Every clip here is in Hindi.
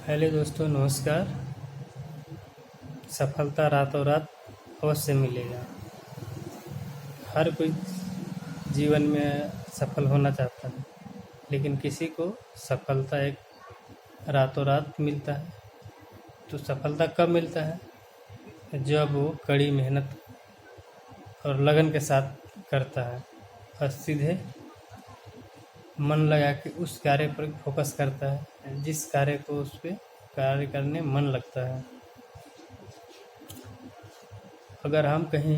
हेलो दोस्तों, नमस्कार। सफलता रातों रात अवश्य मिलेगा। हर कोई जीवन में सफल होना चाहता है, लेकिन किसी को सफलता एक रातों रात मिलता है। तो सफलता कब मिलता है? जब वो कड़ी मेहनत और लगन के साथ करता है और सीधे मन लगा के उस कार्य पर फोकस करता है, जिस कार्य को उस पर कार्य करने मन लगता है। अगर हम कहीं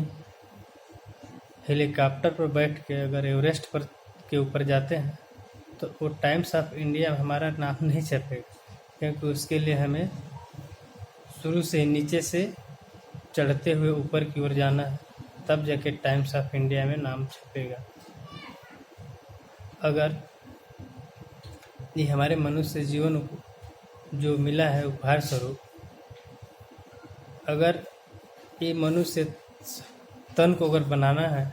हेलीकॉप्टर पर बैठ के अगर एवरेस्ट पर के ऊपर जाते हैं तो वो टाइम्स ऑफ इंडिया में हमारा नाम नहीं छपेगा, क्योंकि उसके लिए हमें शुरू से नीचे से चढ़ते हुए ऊपर की ओर जाना है, तब जाके टाइम्स ऑफ इंडिया में नाम छपेगा। अगर ये हमारे मनुष्य जीवन को जो मिला है उपहार स्वरूप, अगर ये मनुष्य तन को अगर बनाना है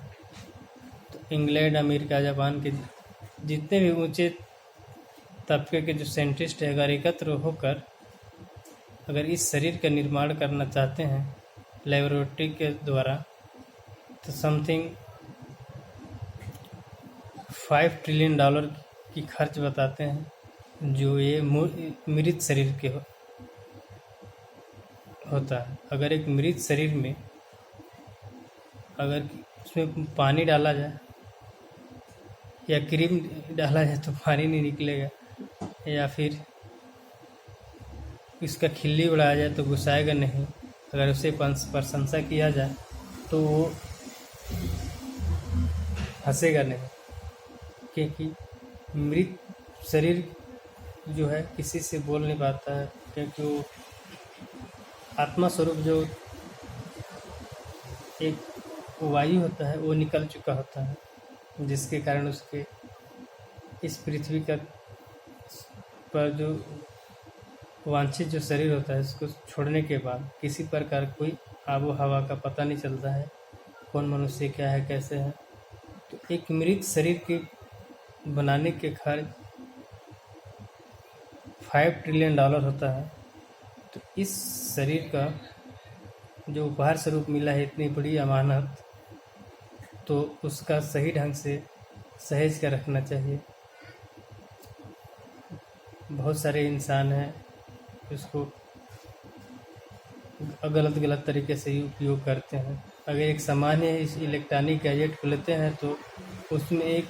तो इंग्लैंड, अमेरिका, जापान के जितने भी ऊंचे तबके के जो साइंटिस्ट है, अगर एकत्र होकर अगर इस शरीर का निर्माण करना चाहते हैं लेबोरेटरी के द्वारा, तो समथिंग $5 ट्रिलियन की खर्च बताते हैं, जो ये मृत शरीर के होता है। अगर एक मृत शरीर में अगर उसमें पानी डाला जाए या क्रीम डाला जाए तो पानी नहीं निकलेगा, या फिर इसका खिल्ली उड़ाया जाए तो घुसाएगा नहीं। अगर उसे प्रशंसा किया जाए तो वो हंसेगा नहीं, क्योंकि मृत शरीर जो है किसी से बोल नहीं पाता है, क्योंकि वो आत्मा स्वरूप जो एक वायु होता है वो निकल चुका होता है, जिसके कारण उसके इस पृथ्वी का पर जो वांछित जो शरीर होता है उसको छोड़ने के बाद किसी प्रकार कोई आबो हवा का पता नहीं चलता है, कौन मनुष्य क्या है कैसे है। तो एक मृत शरीर के बनाने के खर्च $5 ट्रिलियन होता है। तो इस शरीर का जो उपहार स्वरूप मिला है, इतनी बड़ी अमानत, तो उसका सही ढंग से सहेज कर रखना चाहिए। बहुत सारे इंसान हैं इसको गलत तरीके से ही उपयोग करते हैं। अगर एक सामान्य इस इलेक्ट्रॉनिक गैजेट को लेते हैं तो उसमें एक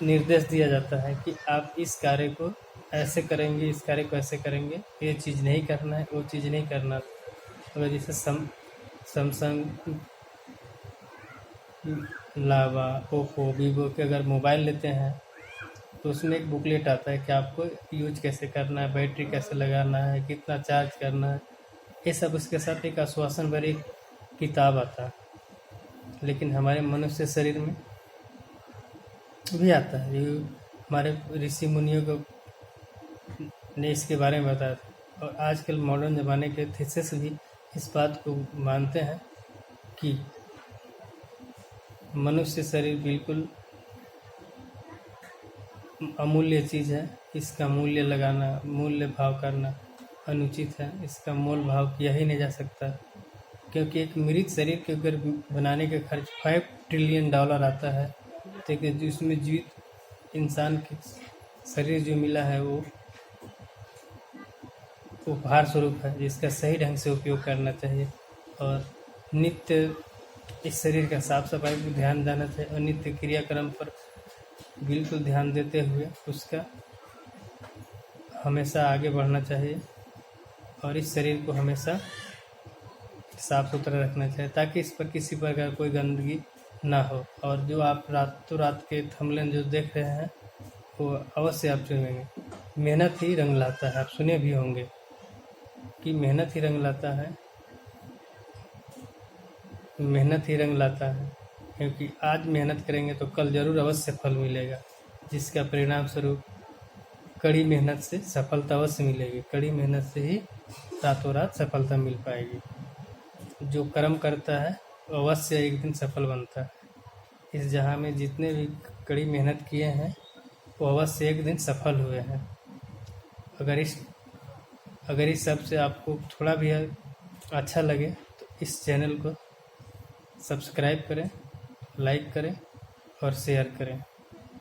निर्देश दिया जाता है कि आप इस कार्य को ऐसे करेंगे, इस कार्य को ऐसे करेंगे, ये चीज़ नहीं करना है, वो चीज़ नहीं करना। अगर जैसे सैमसंग, लावा, ओप्पो, वीवो के अगर मोबाइल लेते हैं तो उसमें एक बुकलेट आता है कि आपको यूज कैसे करना है, बैटरी कैसे लगाना है, कितना चार्ज करना है, ये सब उसके साथ एक आश्वासन भरी एक किताब आता है। लेकिन हमारे मनुष्य शरीर में भी आता है, ये हमारे ऋषि मुनियों को ने इसके बारे में बताया था। और आजकल मॉडर्न ज़माने के थीसिस भी इस बात को मानते हैं कि मनुष्य शरीर बिल्कुल अमूल्य चीज़ है, इसका मूल्य लगाना, मूल्य भाव करना अनुचित है, इसका मोल भाव किया ही नहीं जा सकता, क्योंकि एक मृत शरीर के अगर बनाने का खर्च $5 ट्रिलियन आता है, तो जिसमें जीवित इंसान के शरीर जो मिला है वो उपहार स्वरूप है, जिसका सही ढंग से उपयोग करना चाहिए। और नित्य इस शरीर का साफ सफाई पर ध्यान देना चाहिए और नित्य क्रियाक्रम पर बिल्कुल ध्यान देते हुए उसका हमेशा आगे बढ़ना चाहिए और इस शरीर को हमेशा साफ सुथरा रखना चाहिए, ताकि इस पर किसी प्रकार कोई गंदगी ना हो। और जो आप रातों रात के थंबनेल जो देख रहे हैं वो अवश्य आप चुनेंगे। मेहनत ही रंग लाता है, आप सुने भी होंगे कि मेहनत ही रंग लाता है, मेहनत ही रंग लाता है, क्योंकि आज मेहनत करेंगे तो कल ज़रूर अवश्य फल मिलेगा, जिसका परिणाम स्वरूप कड़ी मेहनत से सफलता अवश्य मिलेगी। कड़ी मेहनत से ही रातों रात सफलता मिल पाएगी। जो कर्म करता है वो अवश्य एक दिन सफल बनता है। इस जहाँ में जितने भी कड़ी मेहनत किए हैं वो अवश्य एक दिन सफल हुए हैं। अगर इस सब से आपको थोड़ा भी अच्छा लगे तो इस चैनल को सब्सक्राइब करें, लाइक करें और शेयर करें।